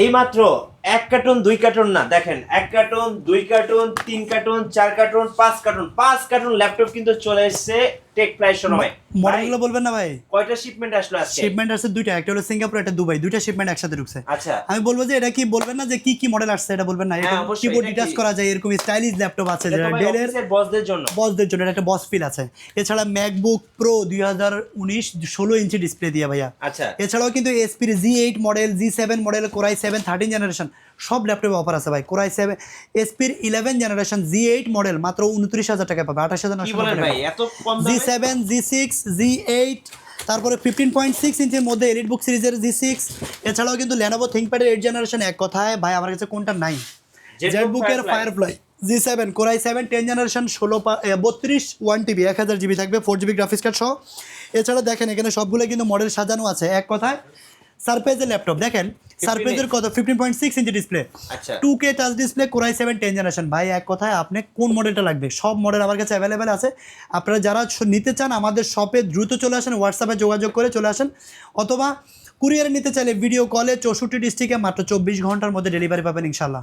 এই মাত্র 1 cartoon 2 cartoon না, দেখেন 1 cartoon 2 cartoon 3 cartoon 4 cartoon 5 cartoon laptop কিন্তু চলে এসেছে টেক প্রাইস শোরুমে। মডেলগুলো বলবেন না ভাই? কয়টা শিপমেন্ট আসলো আজকে? শিপমেন্ট আসছে দুইটা, একটা হলো সিঙ্গাপুর, একটা দুবাই, দুইটা শিপমেন্ট একসাথে ঢুকছে। আচ্ছা, আমি বলবো যে এটা কি বলবেন না যে কি কি মডেল আসছে, এটা বলবেন না? হ্যাঁ, এটা অবশ্যই, কিবোর্ড এটা ডিটাচ কি? করা যায়, এরকম স্টাইলিশ ল্যাপটপ আছে এটা যেটা তো ভাই ডেলের অফিসের বসদের জন্য। বসদের জন্য একটা বস ফিল আছে। এছাড়া ম্যাকবুক প্রো 2019 16 ইঞ্চি ডিসপ্লে দিয়ে ভাইয়া। আচ্ছা, এছাড়াও কিন্তু এসপির G8 model, G7 model, core i 7 13 generation সব ল্যাপটপে অফার আছে ভাই। কোরাই 7 এসপির 11 জেনারেশন G8 মডেল মাত্র 29,000 টাকা পাবে, কি 28,990 বলেন টাকা। ভাই এত কম দামে? G7 G6 G8, তারপরে 15.6 ইঞ্চির মধ্যে এলিটবুক সিরিজের G6। এছাড়াও কিন্তু লেনোভো থিংকপ্যাডের 8 জেনারেশন, এক কথায় ভাই আমার কাছে কোনটা নাই, জেটবুকের Firefly G7 core i 7 10 generation 32 1TB 1000 GB থাকবে, 4GB গ্রাফিক্স কার্ড সহ। এছাড়া দেখেন এখানে সবগুলো কিন্তু মডেল সাজানো আছে, এক কথায় সারফেসের ল্যাপটপ। দেখেন সারফেসের কত 15.6 ইঞ্চি ডিসপ্লে, আচ্ছা, 2K touch display, core i 7 10 generation. ভাই এক কথায় আপনি কোন মডেলটা লাগবে, সব মডেল আমার কাছে অ্যাভেলেবেল আছে। আপনারা যারা নিতে চান আমাদের শপে দ্রুত চলে আসেন, হোয়াটসঅ্যাপে যোগাযোগ করে চলে আসেন, অথবা কুরিয়ারে নিতে চাইলে ভিডিও কলে 64 ডিস্ট্রিক্টে মাত্র 24 ঘন্টার মধ্যে ডেলিভারি পাবেন ইনশাল্লাহ।